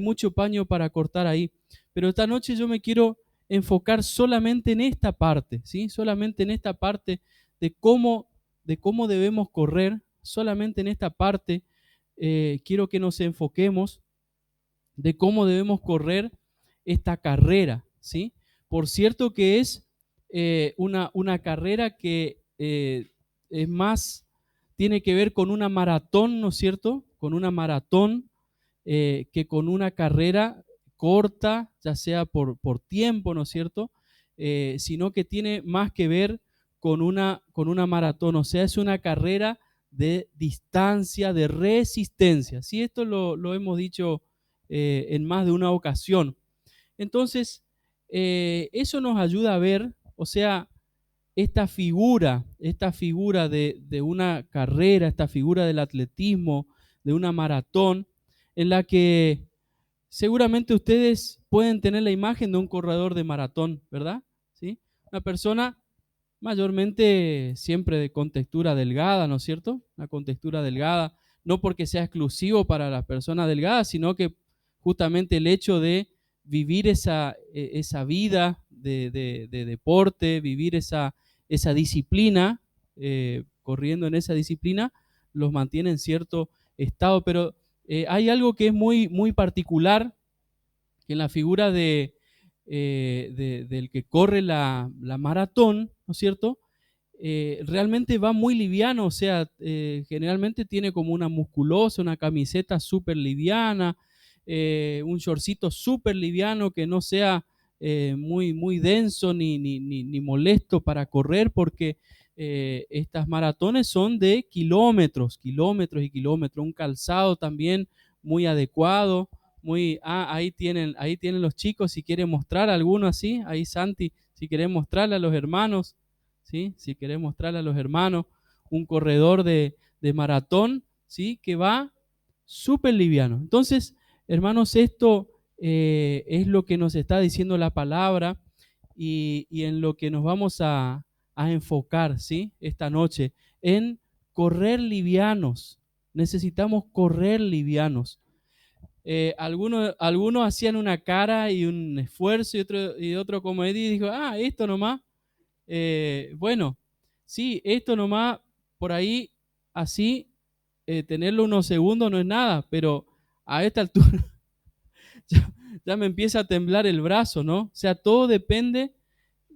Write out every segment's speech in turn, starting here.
mucho paño para cortar ahí, pero esta noche yo me quiero enfocar solamente en esta parte, ¿sí? Solamente en esta parte de cómo debemos correr, solamente en esta parte quiero que nos enfoquemos de cómo debemos correr esta carrera, ¿sí? Por cierto que es una carrera que es más, tiene que ver con una maratón, ¿no es cierto? Con una maratón que con una carrera corta, ya sea por tiempo, ¿no es cierto? Sino que tiene más que ver con una maratón, o sea, es una carrera de distancia, de resistencia. Sí, esto lo hemos dicho en más de una ocasión. Entonces, eso nos ayuda a ver, o sea, esta figura de una carrera, esta figura del atletismo, de una maratón, en la que seguramente ustedes pueden tener la imagen de un corredor de maratón, ¿verdad? ¿Sí? Una persona mayormente siempre de contextura delgada, ¿no es cierto? Una contextura delgada, no porque sea exclusivo para las personas delgadas, sino que justamente el hecho de vivir esa vida de deporte, vivir esa disciplina, corriendo en esa disciplina, los mantiene en cierto estado. Pero hay algo que es muy, muy particular, que en la figura del que corre la maratón, ¿no es cierto? Realmente va muy liviano, o sea, generalmente tiene como una musculosa, una camiseta súper liviana, un shortcito súper liviano que no sea muy, muy denso ni molesto para correr, porque estas maratones son de kilómetros, kilómetros y kilómetros, un calzado también muy adecuado, ahí tienen los chicos, si quieren mostrar alguno así, ahí Santi, si quieren mostrarle a los hermanos, ¿sí? Si querés mostrarle a los hermanos un corredor de maratón, ¿sí? Que va súper liviano. Entonces, hermanos, esto es lo que nos está diciendo la palabra y en lo que nos vamos a enfocar, ¿sí? Esta noche, en correr livianos. Necesitamos correr livianos. Algunos hacían una cara y un esfuerzo y otro como Eddie dijo, esto nomás. Bueno, sí, esto nomás por ahí, así, tenerlo unos segundos no es nada, pero a esta altura ya, ya me empieza a temblar el brazo, ¿no? O sea, todo depende,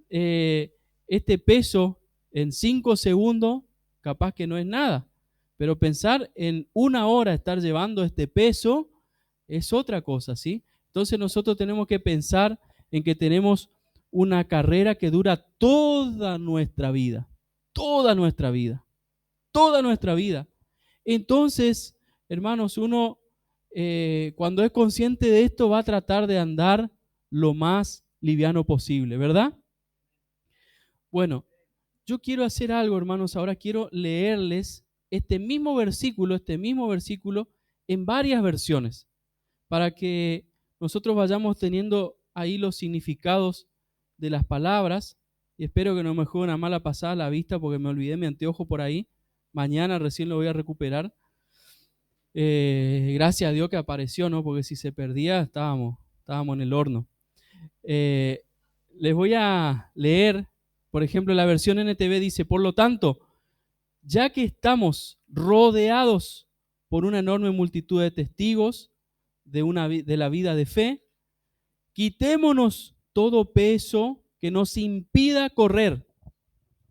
eh, este peso en 5 segundos, capaz que no es nada, pero pensar en una hora estar llevando este peso es otra cosa, ¿sí? Entonces nosotros tenemos que pensar en que tenemos una carrera que dura toda nuestra vida, toda nuestra vida, toda nuestra vida. Entonces, hermanos, uno cuando es consciente de esto va a tratar de andar lo más liviano posible, ¿verdad? Bueno, yo quiero hacer algo, hermanos, ahora quiero leerles este mismo versículo en varias versiones, para que nosotros vayamos teniendo ahí los significados de las palabras. Y espero que no me juegue una mala pasada a la vista porque me olvidé mi anteojo por ahí. Mañana recién lo voy a recuperar. Gracias a Dios que apareció, ¿no? Porque si se perdía estábamos en el horno. Eh, Les voy a leer, por ejemplo, la versión NTV dice, por lo tanto, ya que estamos rodeados por una enorme multitud de testigos de la vida de fe, quitémonos todo peso que nos impida correr.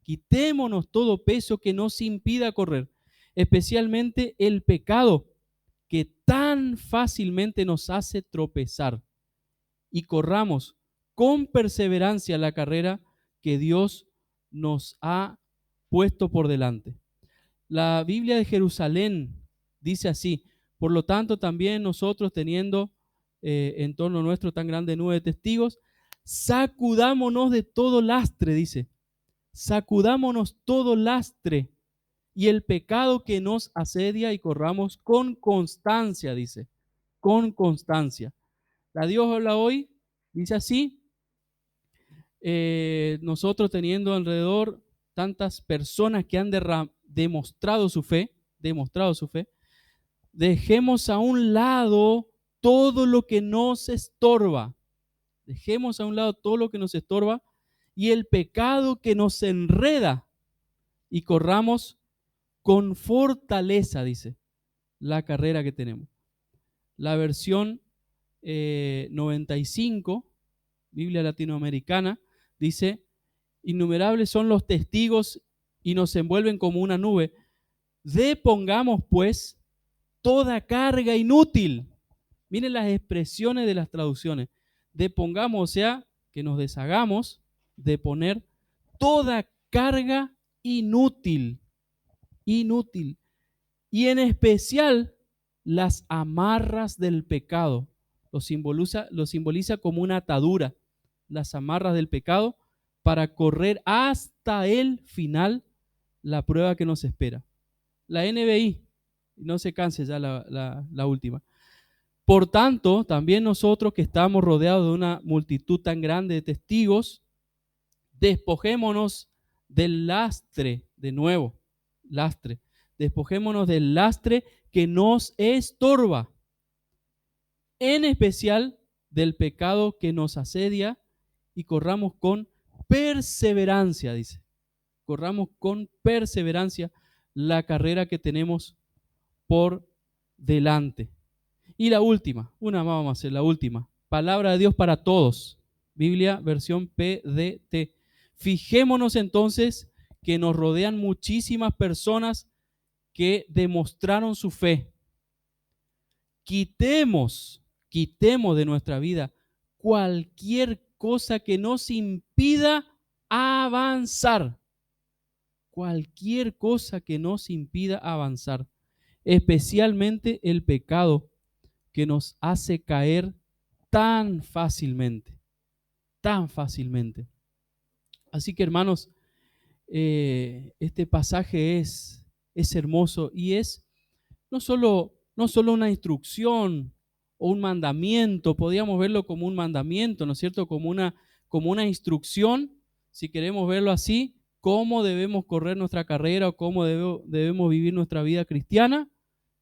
Quitémonos todo peso que nos impida correr, especialmente el pecado que tan fácilmente nos hace tropezar, y corramos con perseverancia la carrera que Dios nos ha puesto por delante. La Biblia de Jerusalén dice así: por lo tanto, también nosotros, teniendo en torno nuestro tan grande nube de testigos, sacudámonos de todo lastre, dice, sacudámonos todo lastre y el pecado que nos asedia, y corramos con constancia, dice, con constancia. La Dios habla hoy, dice así, nosotros teniendo alrededor tantas personas que han demostrado su fe, dejemos a un lado todo lo que nos estorba. Dejemos a un lado todo lo que nos estorba y el pecado que nos enreda y corramos con fortaleza, dice, la carrera que tenemos. La versión 95, Biblia latinoamericana, dice, innumerables son los testigos y nos envuelven como una nube. Depongamos pues toda carga inútil. Miren las expresiones de las traducciones. Depongamos, o sea, que nos deshagamos de poner toda carga inútil. Inútil. Y en especial las amarras del pecado. Lo simboliza como una atadura. Las amarras del pecado para correr hasta el final la prueba que nos espera. La NBI, no se canse ya la última. Por tanto, también nosotros que estamos rodeados de una multitud tan grande de testigos, despojémonos del lastre, de nuevo, lastre, despojémonos del lastre que nos estorba, en especial del pecado que nos asedia y corramos con perseverancia, dice, corramos con perseverancia la carrera que tenemos por delante. Y la última, una más vamos a hacer, la última. Palabra de Dios para todos. Biblia versión PDT. Fijémonos entonces que nos rodean muchísimas personas que demostraron su fe. Quitemos de nuestra vida cualquier cosa que nos impida avanzar. Cualquier cosa que nos impida avanzar. Especialmente el pecado que nos hace caer tan fácilmente, tan fácilmente. Así que hermanos, este pasaje es hermoso y es no solo una instrucción o un mandamiento, podríamos verlo como un mandamiento, ¿no es cierto? Como una instrucción, si queremos verlo así, cómo debemos correr nuestra carrera o cómo debemos vivir nuestra vida cristiana,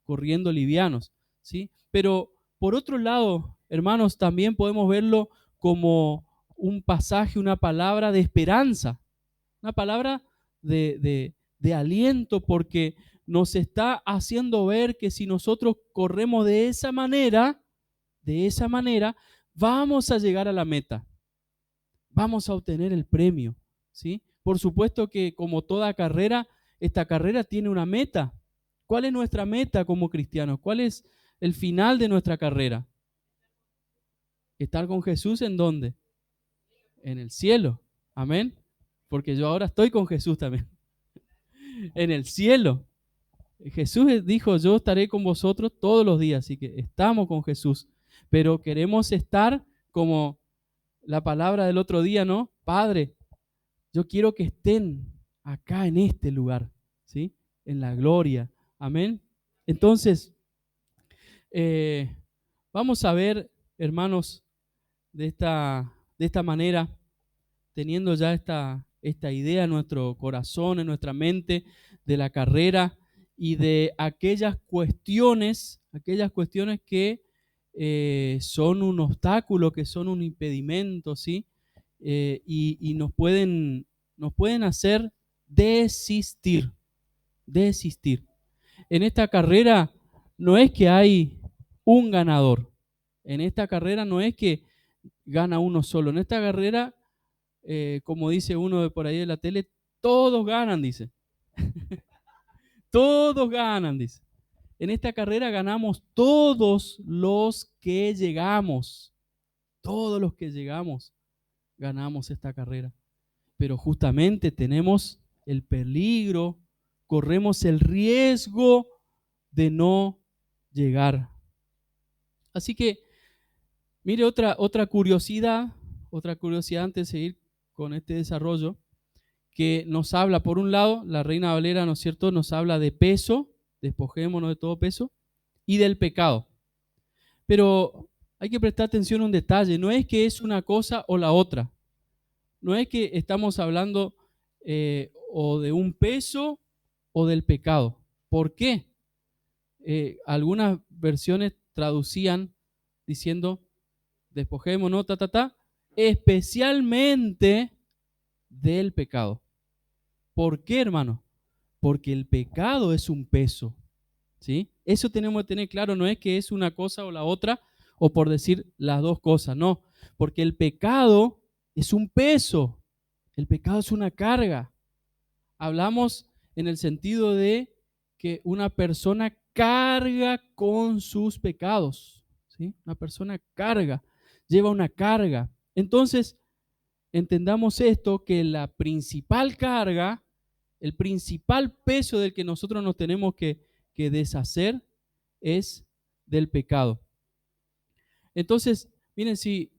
corriendo livianos, ¿sí? Pero por otro lado, hermanos, también podemos verlo como un pasaje, una palabra de esperanza, una palabra de aliento, porque nos está haciendo ver que si nosotros corremos de esa manera, vamos a llegar a la meta, vamos a obtener el premio, ¿sí? Por supuesto que como toda carrera, esta carrera tiene una meta. ¿Cuál es nuestra meta como cristianos? ¿Cuál es el final de nuestra carrera? ¿Estar con Jesús en dónde? En el cielo. Amén. Porque yo ahora estoy con Jesús también. En el cielo. Jesús dijo, yo estaré con vosotros todos los días. Así que estamos con Jesús. Pero queremos estar como la palabra del otro día, ¿no? Padre, yo quiero que estén acá en este lugar, ¿sí? En la gloria. Amén. Entonces, vamos a ver, hermanos, de esta manera, teniendo ya esta idea en nuestro corazón, en nuestra mente, de la carrera y de aquellas cuestiones que son un obstáculo, que son un impedimento, ¿sí? Y nos pueden hacer desistir. En esta carrera no es que hay un ganador. En esta carrera no es que gana uno solo. En esta carrera, como dice uno de por ahí de la tele, todos ganan, dice. Todos ganan, dice. En esta carrera ganamos todos los que llegamos. Todos los que llegamos ganamos esta carrera. Pero justamente tenemos el peligro, corremos el riesgo de no llegar. Así que, mire otra curiosidad antes de seguir con este desarrollo, que nos habla, por un lado, la Reina Valera, ¿no es cierto?, nos habla de peso, despojémonos de todo peso, y del pecado. Pero hay que prestar atención a un detalle, no es que es una cosa o la otra, no es que estamos hablando o de un peso o del pecado. ¿Por qué? Algunas versiones traducían diciendo, despojémonos, especialmente del pecado. ¿Por qué, hermano? Porque el pecado es un peso, ¿sí? Eso tenemos que tener claro, no es que es una cosa o la otra, o por decir las dos cosas, no, porque el pecado es un peso, el pecado es una carga. Hablamos en el sentido de que una persona carga con sus pecados, ¿sí? Una persona carga, lleva una carga. Entonces, entendamos esto, que la principal carga, el principal peso del que nosotros nos tenemos que deshacer es del pecado. Entonces, miren, si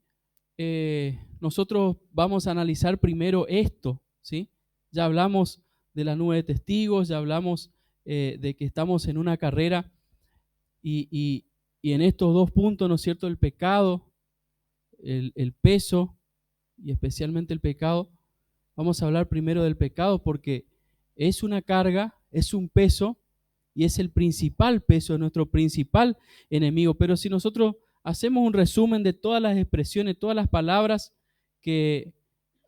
nosotros vamos a analizar primero esto, ¿sí? Ya hablamos de la nube de testigos, ya hablamos de que estamos en una carrera y en estos dos puntos, ¿no es cierto? El pecado, el peso y especialmente el pecado. Vamos a hablar primero del pecado porque es una carga, es un peso y es el principal peso, nuestro principal enemigo. Pero si nosotros hacemos un resumen de todas las expresiones, todas las palabras que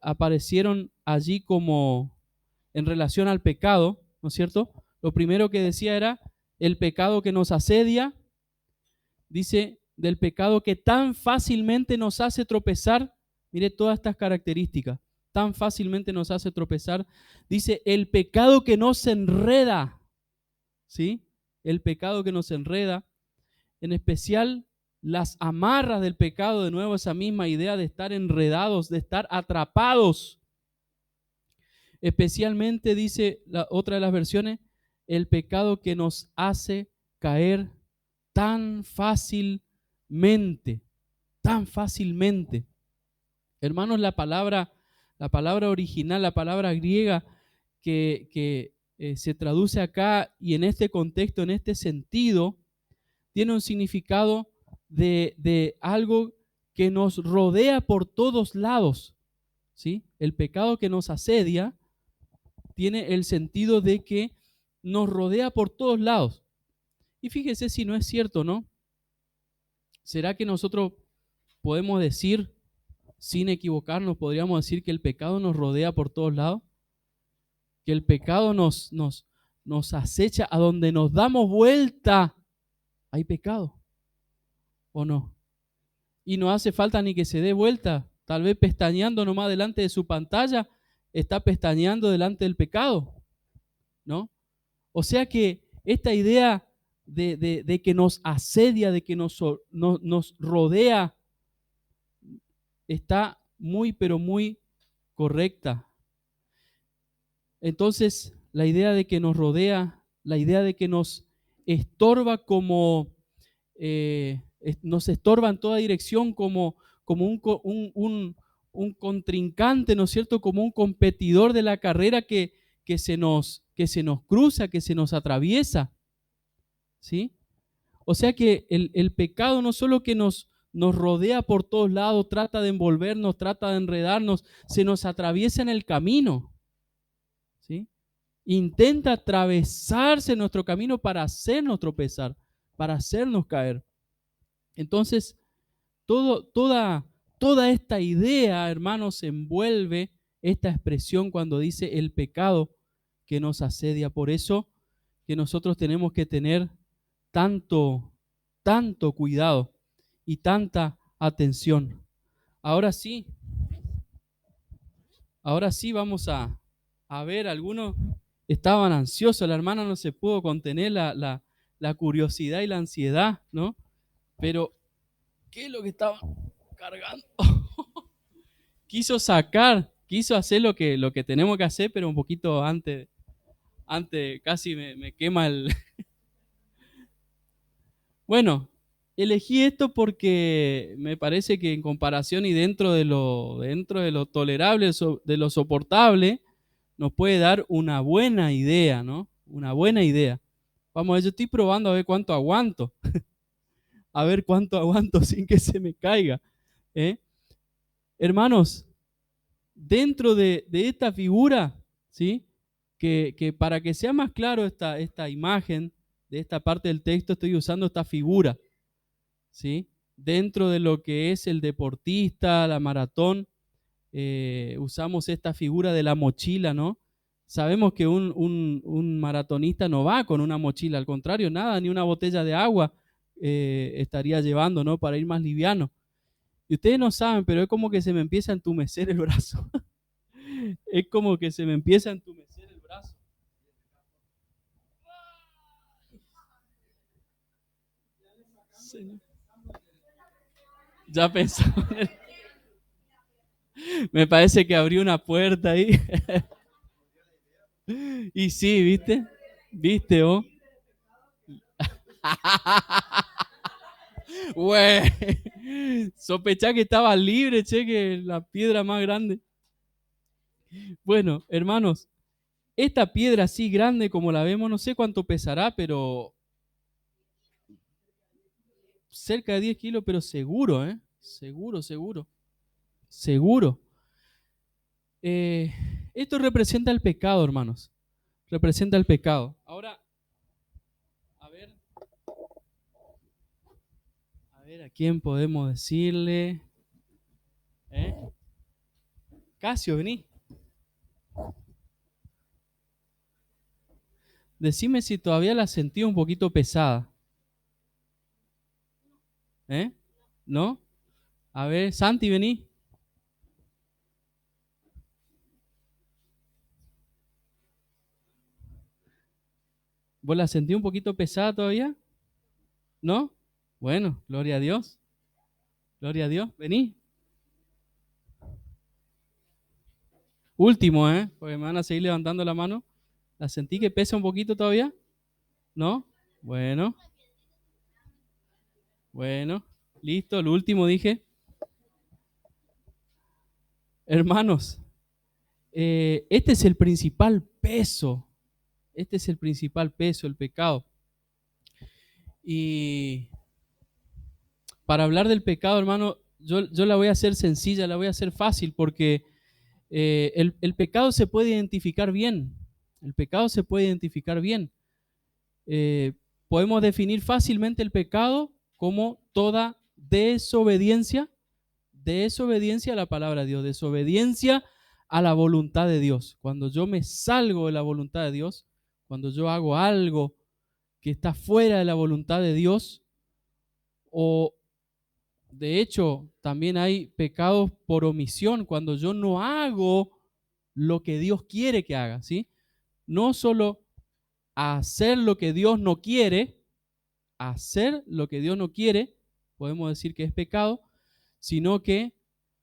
aparecieron allí como en relación al pecado, ¿no es cierto? Lo primero que decía era el pecado que nos asedia, dice del pecado que tan fácilmente nos hace tropezar. Mire todas estas características, tan fácilmente nos hace tropezar. Dice el pecado que nos enreda, ¿sí? El pecado que nos enreda, en especial las amarras del pecado, de nuevo esa misma idea de estar enredados, de estar atrapados. Especialmente dice otra de las versiones, el pecado que nos hace caer tan fácilmente, tan fácilmente. Hermanos, la palabra original, la palabra griega que se traduce acá y en este contexto, en este sentido, tiene un significado de algo que nos rodea por todos lados, ¿sí? El pecado que nos asedia tiene el sentido de que nos rodea por todos lados. Y fíjese si no es cierto, ¿no? ¿Será que nosotros podemos decir, sin equivocarnos, podríamos decir que el pecado nos rodea por todos lados? Que el pecado nos acecha a donde nos damos vuelta. Hay pecado, ¿o no? Y no hace falta ni que se dé vuelta. Tal vez pestañeando nomás delante de su pantalla, está pestañeando delante del pecado, ¿no? O sea que esta idea de que nos asedia, de que nos rodea, está muy, pero muy correcta. Entonces, la idea de que nos rodea, la idea de que nos estorba como, nos estorba en toda dirección como un contrincante, ¿no es cierto? Como un competidor de la carrera que se nos cruza, que se nos atraviesa, ¿sí? O sea que el pecado no solo que nos rodea por todos lados, trata de envolvernos, trata de enredarnos, se nos atraviesa en el camino, ¿sí? Intenta atravesarse nuestro camino para hacernos tropezar, para hacernos caer. Entonces, toda esta idea, hermanos, envuelve esta expresión cuando dice el pecado que nos asedia. Por eso que nosotros tenemos que tener tanto cuidado y tanta atención. Ahora sí vamos a ver, algunos estaban ansiosos, la hermana no se pudo contener la curiosidad y la ansiedad, ¿no? Pero, ¿qué es lo que estaba cargando? Quiso hacer lo que tenemos que hacer, pero un poquito antes casi me quema el... Bueno, elegí esto porque me parece que en comparación y dentro de lo tolerable, de lo soportable, nos puede dar una buena idea, ¿no? Una buena idea. Vamos, yo estoy probando a ver cuánto aguanto. A ver cuánto aguanto sin que se me caiga. ¿Eh? Hermanos, dentro de esta figura, ¿sí? Que para que sea más claro esta imagen de esta parte del texto, estoy usando esta figura, ¿sí? dentro de lo que es el deportista, la maratón, usamos esta figura de la mochila, ¿no? Sabemos que un maratonista no va con una mochila, al contrario, nada, ni una botella de agua estaría llevando, ¿no? Para ir más liviano. Y ustedes no saben, pero es como que se me empieza a entumecer el brazo. Es como que se me empieza a entumecer el brazo. Señor. Ya pensaba. Me parece que abrió una puerta ahí. Y sí, ¿viste? ¿Viste vos? Güey. Sospechá que estaba libre, che, que la piedra más grande. Bueno, hermanos, esta piedra así grande como la vemos, no sé cuánto pesará, pero cerca de 10 kilos, pero seguro, ¿eh? Seguro, seguro, seguro. Eh, Esto representa el pecado, hermanos. Representa el pecado. Ahora, a ver, ¿a quién podemos decirle? ¿Eh? Casio, vení. Decime si todavía la sentí un poquito pesada. ¿Eh? ¿No? A ver, Santi, vení. ¿Vos la sentí un poquito pesada todavía? ¿No? Bueno, gloria a Dios. Gloria a Dios. Vení. Último, ¿eh? Porque me van a seguir levantando la mano. ¿La sentí que pesa un poquito todavía? ¿No? Bueno, bueno. Listo, lo último dije. Hermanos, este es el principal peso. Este es el principal peso, el pecado. Y para hablar del pecado, hermano, yo la voy a hacer sencilla, la voy a hacer fácil, porque el pecado se puede identificar bien. El pecado se puede identificar bien. Eh, Podemos definir fácilmente el pecado como toda desobediencia a la palabra de Dios, desobediencia a la voluntad de Dios. Cuando yo me salgo de la voluntad de Dios, cuando yo hago algo que está fuera de la voluntad de Dios, o de hecho también hay pecados por omisión, cuando yo no hago lo que Dios quiere que haga, ¿sí? No solo hacer lo que Dios no quiere, hacer lo que Dios no quiere, podemos decir que es pecado, sino que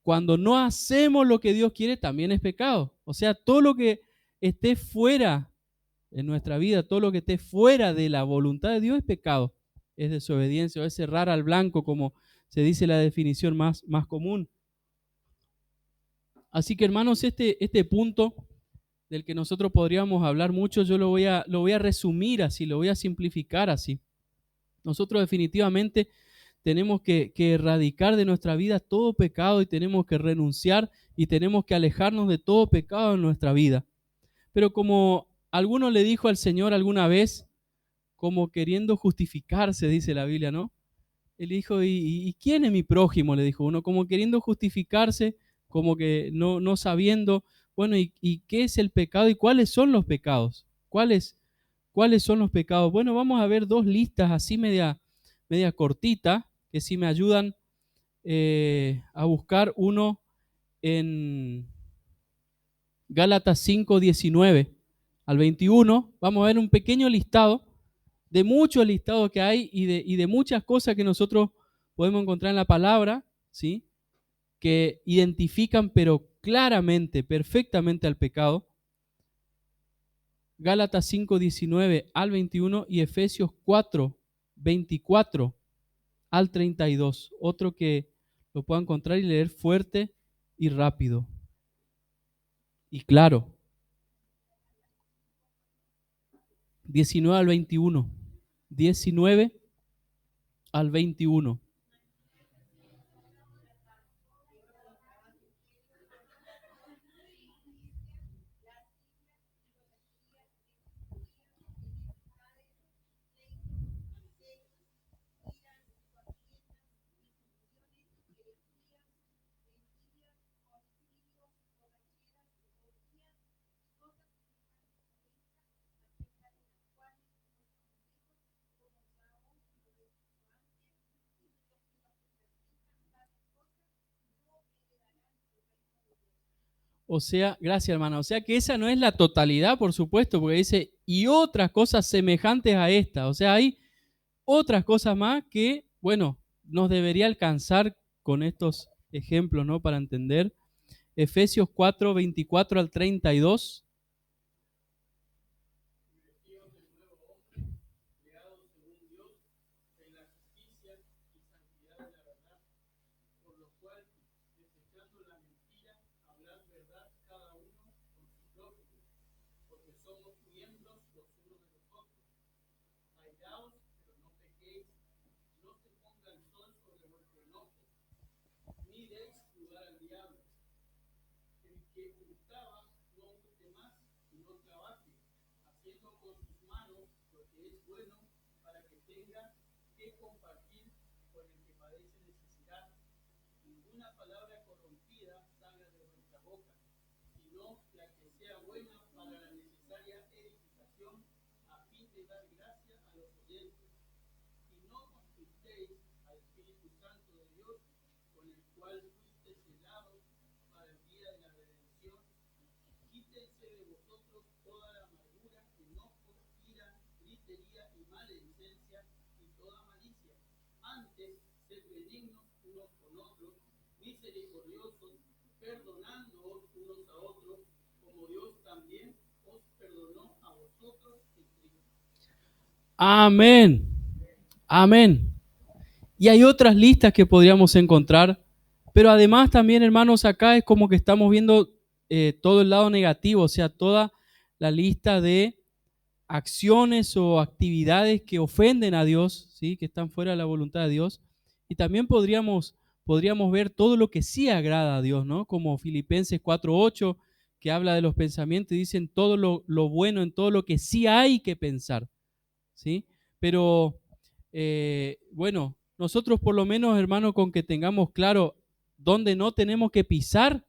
cuando no hacemos lo que Dios quiere, también es pecado. O sea, todo lo que esté fuera en nuestra vida, todo lo que esté fuera de la voluntad de Dios es pecado, es desobediencia o es cerrar al blanco, como se dice la definición más común. Así que hermanos, este punto del que nosotros podríamos hablar mucho, yo lo voy a resumir así, lo voy a simplificar así. Nosotros definitivamente tenemos que erradicar de nuestra vida todo pecado y tenemos que renunciar y tenemos que alejarnos de todo pecado en nuestra vida. Pero como alguno le dijo al Señor alguna vez, como queriendo justificarse, dice la Biblia, ¿no? Él dijo, ¿y quién es mi prójimo? Le dijo uno, como queriendo justificarse, como que no sabiendo, bueno, ¿y qué es el pecado y cuáles son los pecados? ¿Cuáles son los pecados? Bueno, vamos a ver dos listas así media cortita, que sí me ayudan a buscar uno en Gálatas 5, 19 al 21. Vamos a ver un pequeño listado de muchos listados que hay y de muchas cosas que nosotros podemos encontrar en la palabra, ¿sí? Que identifican pero claramente, perfectamente al pecado. Gálatas 5, 19 al 21 y Efesios 4, 24 al 32. Otro que lo pueda encontrar y leer fuerte y rápido. Y claro, 19 al 21. 19 al 21. O sea, gracias hermana, o sea que esa no es la totalidad, por supuesto, porque dice, y otras cosas semejantes a esta. O sea, hay otras cosas más que, bueno, nos debería alcanzar con estos ejemplos, ¿no? Para entender. Efesios 4, 24 al 32. Amén. Amén. Y hay otras listas que podríamos encontrar, pero además también, hermanos, acá es como que estamos viendo todo el lado negativo, o sea, toda la lista de acciones o actividades que ofenden a Dios, ¿sí? Que están fuera de la voluntad de Dios. Y también podríamos ver todo lo que sí agrada a Dios, ¿no? Como Filipenses 4:8, que habla de los pensamientos y dicen todo lo bueno en todo lo que sí hay que pensar, ¿sí? Pero bueno, nosotros por lo menos, hermano, con que tengamos claro dónde no tenemos que pisar,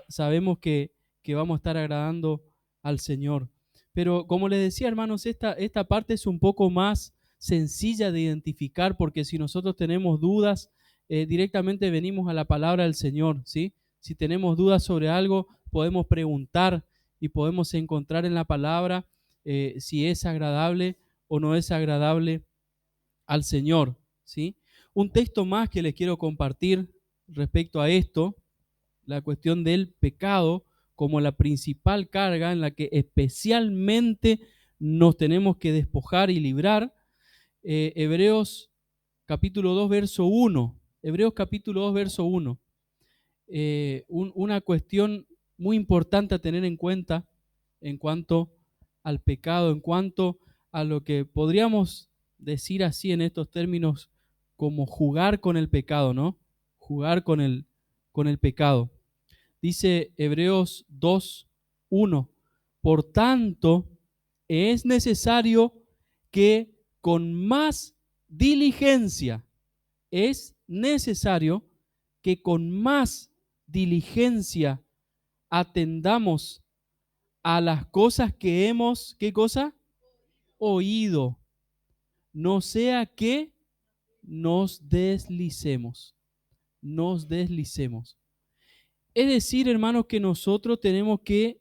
sabemos que vamos a estar agradando al Señor. Pero como les decía, hermanos, esta parte es un poco más sencilla de identificar, porque si nosotros tenemos dudas, directamente venimos a la palabra del Señor, ¿sí? Si tenemos dudas sobre algo, podemos preguntar y podemos encontrar en la palabra si es agradable o no es agradable al Señor, ¿sí? Un texto más que les quiero compartir respecto a esto, la cuestión del pecado como la principal carga en la que especialmente nos tenemos que despojar y librar. Hebreos capítulo 2, verso 1. Hebreos capítulo 2, verso 1. Una cuestión muy importante a tener en cuenta en cuanto al pecado, en cuanto a lo que podríamos decir así en estos términos como jugar con el pecado, ¿no? Jugar con el pecado. Dice Hebreos 2, 1. Por tanto, es necesario que con más diligencia, es necesario que con más diligencia atendamos a las cosas que hemos, ¿qué cosa? Oído. No sea que nos deslicemos, nos deslicemos. Es decir, hermanos, que nosotros tenemos que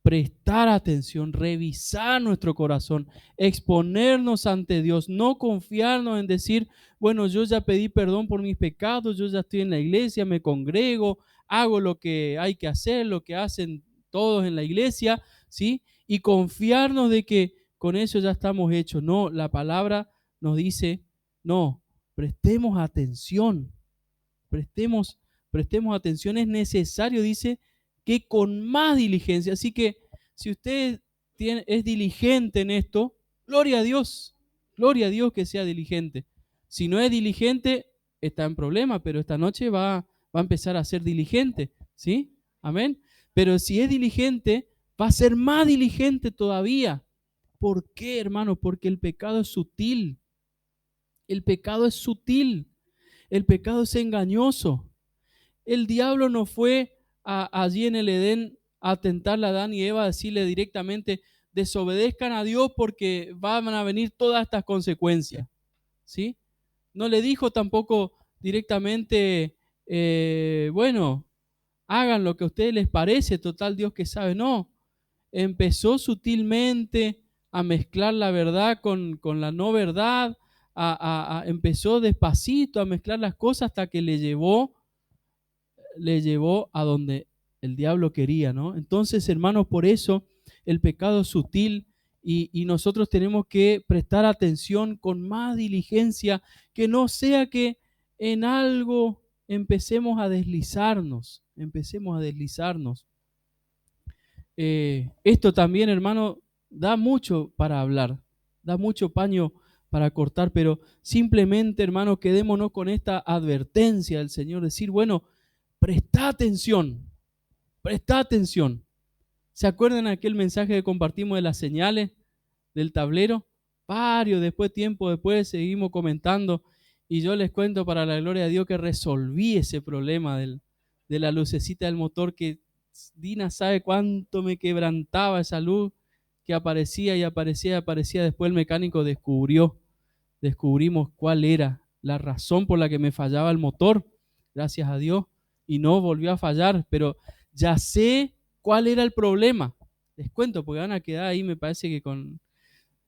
prestar atención, revisar nuestro corazón, exponernos ante Dios, no confiarnos en decir, bueno, yo ya pedí perdón por mis pecados, yo ya estoy en la iglesia, me congrego, hago lo que hay que hacer, lo que hacen todos en la iglesia, ¿sí? Y confiarnos de que con eso ya estamos hechos. No, la palabra nos dice, no, prestemos atención, prestemos, prestemos atención, es necesario, dice, que con más diligencia. Así que si usted es diligente en esto, gloria a Dios que sea diligente. Si no es diligente, está en problema, pero esta noche va a empezar a ser diligente, ¿sí? Amén. Pero si es diligente, va a ser más diligente todavía. ¿Por qué, hermano? Porque el pecado es sutil. El pecado es sutil. El pecado es engañoso. El diablo no fue allí en el Edén a tentarle a Adán y Eva, a decirle directamente, desobedezcan a Dios porque van a venir todas estas consecuencias, ¿sí? No le dijo tampoco directamente, bueno, hagan lo que a ustedes les parece, total Dios que sabe. No, empezó sutilmente a mezclar la verdad con la no verdad, empezó despacito a mezclar las cosas hasta que le llevó a donde el diablo quería, ¿no? Entonces, hermanos, por eso el pecado es sutil y nosotros tenemos que prestar atención con más diligencia, que no sea que en algo empecemos a deslizarnos. Esto también, hermano, da mucho para hablar, da mucho paño para cortar, pero simplemente, hermano, quedémonos con esta advertencia del Señor, decir, bueno, presta atención, presta atención. ¿Se acuerdan aquel mensaje que compartimos de las señales del tablero? Tiempo después, seguimos comentando y yo les cuento para la gloria de Dios que resolví ese problema de la lucecita del motor, que Dina sabe cuánto me quebrantaba esa luz que aparecía y aparecía y aparecía. Después el mecánico descubrimos cuál era la razón por la que me fallaba el motor, gracias a Dios, y no volvió a fallar, pero ya sé cuál era el problema. Les cuento, porque van a quedar ahí, me parece que con...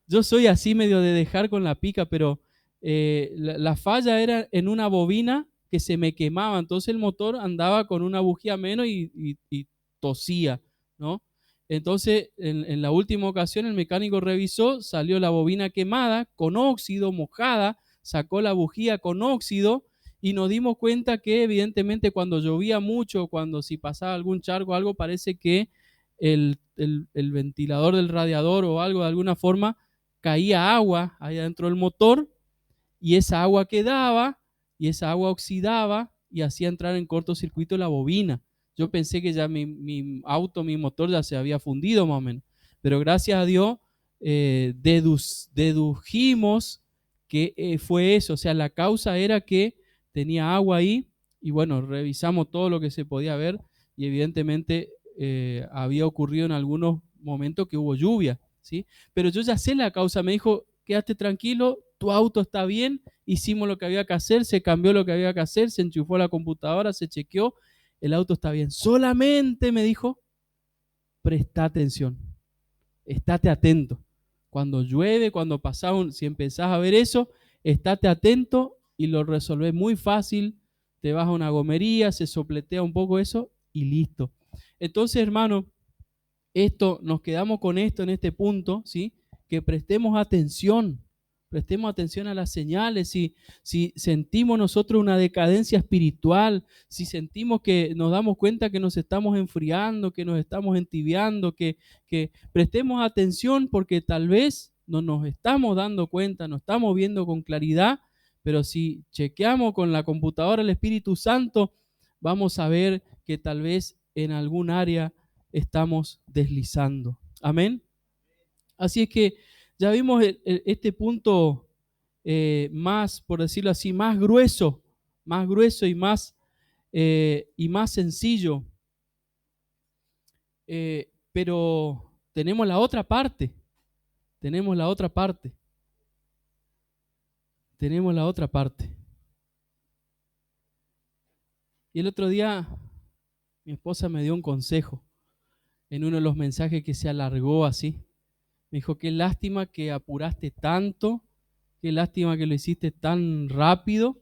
Yo soy así medio de dejar con la pica, pero la falla era en una bobina que se me quemaba, entonces el motor andaba con una bujía menos y tosía, ¿no? Entonces, en la última ocasión, el mecánico revisó, salió la bobina quemada, con óxido, mojada, sacó la bujía con óxido y nos dimos cuenta que evidentemente cuando llovía mucho, cuando si pasaba algún charco o algo, parece que el ventilador del radiador o algo de alguna forma caía agua ahí dentro del motor y esa agua quedaba y esa agua oxidaba y hacía entrar en cortocircuito la bobina. Yo pensé que ya mi auto, mi motor ya se había fundido más o menos, pero gracias a Dios dedujimos que fue eso, o sea, la causa era que tenía agua ahí y bueno, revisamos todo lo que se podía ver y evidentemente había ocurrido en algunos momentos que hubo lluvia, ¿sí? Pero yo ya sé la causa, me dijo, quédate tranquilo, tu auto está bien, hicimos lo que había que hacer, se cambió lo que había que hacer, se enchufó la computadora, se chequeó, el auto está bien. Solamente me dijo, presta atención, estate atento. Cuando llueve, cuando pasa si empezás a ver eso, estate atento y lo resolvés muy fácil, te vas a una gomería, se sopletea un poco eso y listo. Entonces, hermano, nos quedamos con esto en este punto, ¿sí? Que prestemos atención a las señales, si sentimos nosotros una decadencia espiritual, si sentimos que nos damos cuenta que nos estamos enfriando, que nos estamos entibiando, que prestemos atención porque tal vez no nos estamos dando cuenta, no estamos viendo con claridad, pero si chequeamos con la computadora el Espíritu Santo, vamos a ver que tal vez en algún área estamos deslizando. Amén. Así es que ya vimos este punto más, por decirlo así, más grueso y más sencillo. Pero tenemos la otra parte, tenemos la otra parte, tenemos la otra parte. Y el otro día mi esposa me dio un consejo en uno de los mensajes que se alargó así. Me dijo, qué lástima que apuraste tanto, qué lástima que lo hiciste tan rápido,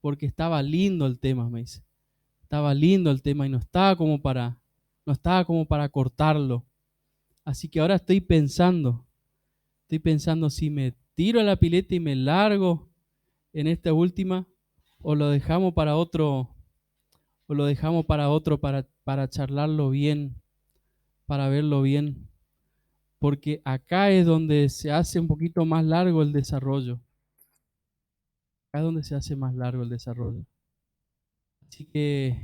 porque estaba lindo el tema, me dice. Estaba lindo el tema y no estaba como para cortarlo. Así que ahora estoy pensando si me tiro a la pileta y me largo en esta última, o lo dejamos para otro, para charlarlo bien, para verlo bien. Porque acá es donde se hace un poquito más largo el desarrollo. Acá es donde se hace más largo el desarrollo. Así que,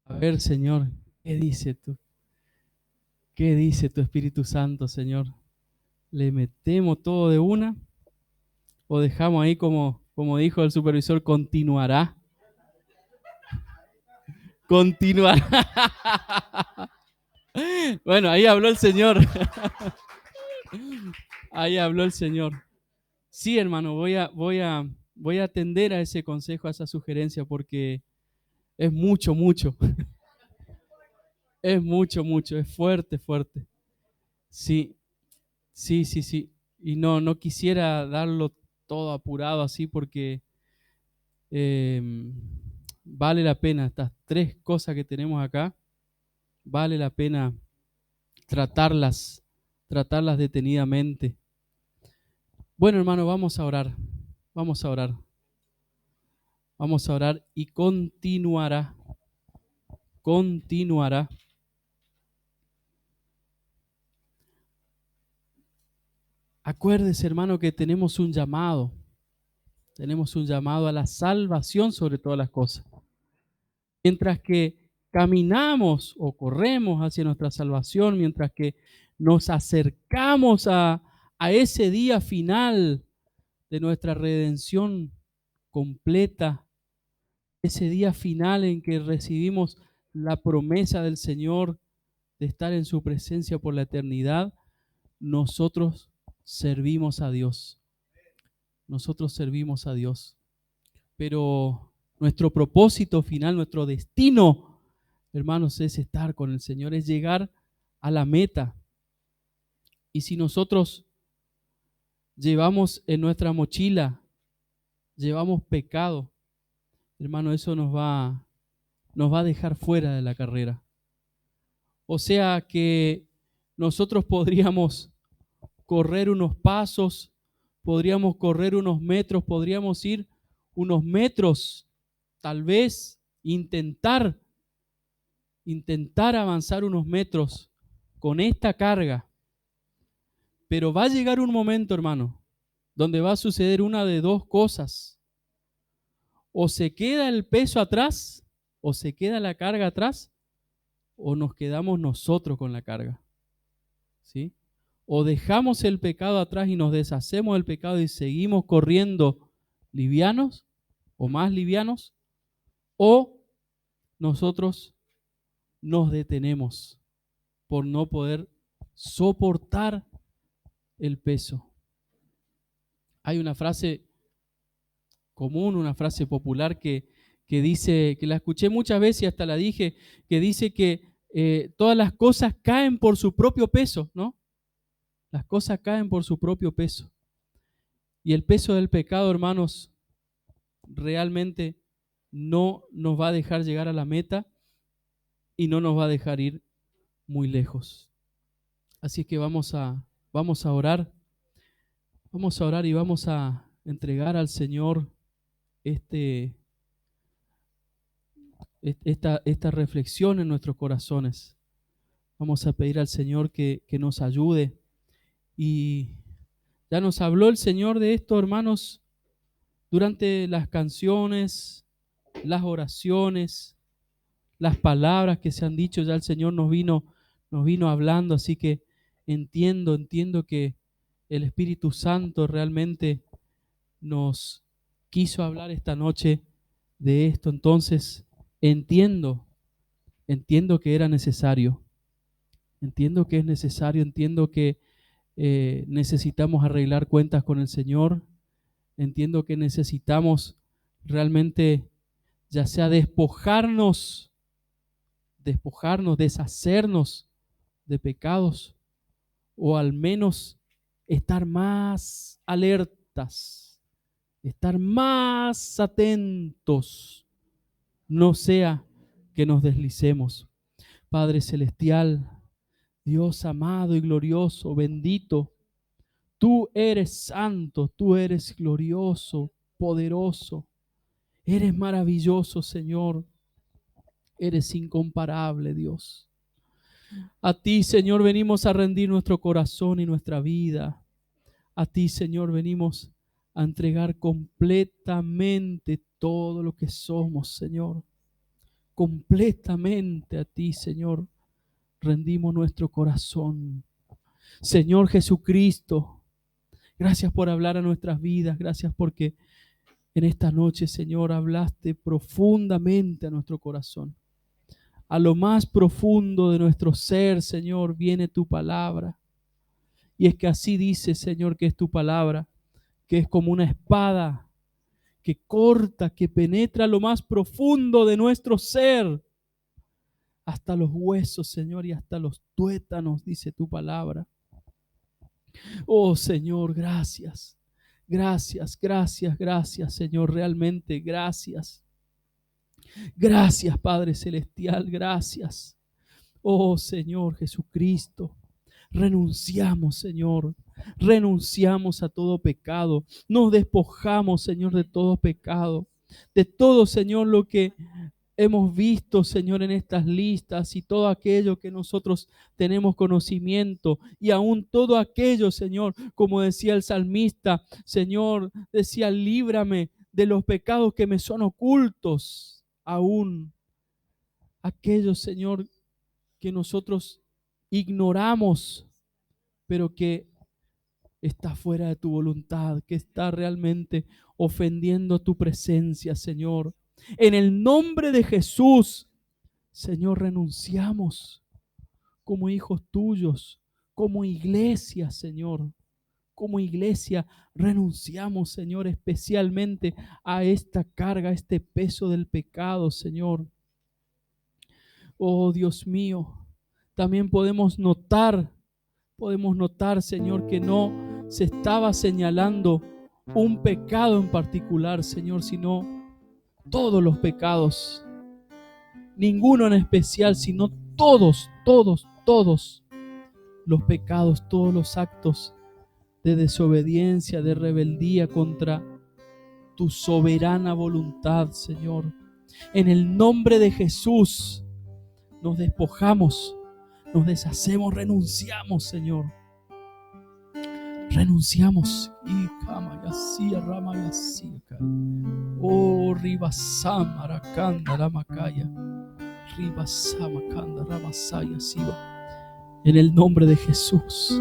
a ver, Señor, ¿qué dice tú? ¿Qué dice tu Espíritu Santo, Señor? ¿Le metemos todo de una? ¿O dejamos ahí como dijo el supervisor, continuará? Continuará. Bueno, ahí habló el Señor. Ahí habló el Señor. Sí, hermano, voy a atender a ese consejo, a esa sugerencia, porque Es mucho, mucho. Es mucho, mucho. Es fuerte, fuerte. Sí, sí, sí, sí. Y no quisiera darlo todo apurado así porque eh, vale la pena. Estas tres cosas que tenemos acá, vale la pena tratarlas, tratarlas detenidamente. Bueno, hermano, vamos a orar. Vamos a orar. Vamos a orar y continuará. Continuará. Acuérdese, hermano, que tenemos un llamado. Tenemos un llamado a la salvación sobre todas las cosas. Mientras que caminamos o corremos hacia nuestra salvación, mientras que nos acercamos a ese día final de nuestra redención completa, ese día final en que recibimos la promesa del Señor de estar en su presencia por la eternidad, nosotros servimos a Dios. Nosotros servimos a Dios. Pero nuestro propósito final, nuestro destino, hermanos, es estar con el Señor, es llegar a la meta. Y si nosotros llevamos en nuestra mochila, llevamos pecado, hermano, eso nos va a dejar fuera de la carrera. O sea que nosotros podríamos correr unos pasos, podríamos correr unos metros, podríamos ir unos metros, tal vez intentar avanzar unos metros con esta carga. Pero va a llegar un momento, hermano, donde va a suceder una de dos cosas. O se queda el peso atrás, o se queda la carga atrás, o nos quedamos nosotros con la carga. ¿Sí? O dejamos el pecado atrás y nos deshacemos del pecado y seguimos corriendo livianos o más livianos, o nosotros nos detenemos por no poder soportar el peso. Hay una frase común, una frase popular que dice, que la escuché muchas veces y hasta la dije, que dice que todas las cosas caen por su propio peso, ¿no? Las cosas caen por su propio peso. Y el peso del pecado, hermanos, realmente no nos va a dejar llegar a la meta y no nos va a dejar ir muy lejos. Así es que vamos a orar. Vamos a orar y vamos a entregar al Señor esta reflexión en nuestros corazones. Vamos a pedir al Señor que nos ayude. Y ya nos habló el Señor de esto, hermanos, durante las canciones, las oraciones, las palabras que se han dicho. Ya el Señor nos vino hablando, así que entiendo que el Espíritu Santo realmente nos quiso hablar esta noche de esto. Entonces, entiendo que era necesario. Entiendo que es necesario, entiendo que necesitamos arreglar cuentas con el Señor. Entiendo que necesitamos realmente, ya sea deshacernos de pecados, o al menos estar más alertas, estar más atentos, no sea que nos deslicemos. Padre Celestial, Dios amado y glorioso, bendito, tú eres santo, tú eres glorioso, poderoso, eres maravilloso, Señor, eres incomparable, Dios. A ti, Señor, venimos a rendir nuestro corazón y nuestra vida. A ti, Señor, venimos a entregar completamente todo lo que somos, Señor. Completamente a ti, Señor, rendimos nuestro corazón. Señor Jesucristo, gracias por hablar a nuestras vidas. Gracias porque en esta noche, Señor, hablaste profundamente a nuestro corazón. A lo más profundo de nuestro ser, Señor, viene tu palabra. Y es que así dice, Señor, que es tu palabra, que es como una espada que corta, que penetra lo más profundo de nuestro ser, hasta los huesos, Señor, y hasta los tuétanos, dice tu palabra. Oh, Señor, gracias. Gracias, gracias, gracias, Señor, realmente gracias. Gracias, Padre Celestial, gracias. Oh, Señor Jesucristo, renunciamos, Señor, renunciamos a todo pecado. Nos despojamos, Señor, de todo pecado, de todo, Señor, lo que hemos visto, Señor, en estas listas y todo aquello que nosotros tenemos conocimiento y aún todo aquello, Señor, como decía el salmista, Señor, decía, líbrame de los pecados que me son ocultos, aún aquellos, Señor, que nosotros ignoramos, pero que está fuera de tu voluntad, que está realmente ofendiendo tu presencia, Señor. En el nombre de Jesús, Señor, renunciamos como hijos tuyos, como iglesia, Señor. Como iglesia renunciamos, Señor, especialmente a esta carga, a este peso del pecado, Señor. Oh, Dios mío, también podemos notar, Señor, que no se estaba señalando un pecado en particular, Señor, sino todos los pecados, ninguno en especial, sino todos los pecados, todos los actos de desobediencia, de rebeldía contra tu soberana voluntad, Señor. En el nombre de Jesús nos despojamos, nos deshacemos, renunciamos, Señor. Renunciamos. Oh, Ribasama Rakanda Ramakaya. Ribasama Kanda Ramasaya Siva. En el nombre de Jesús.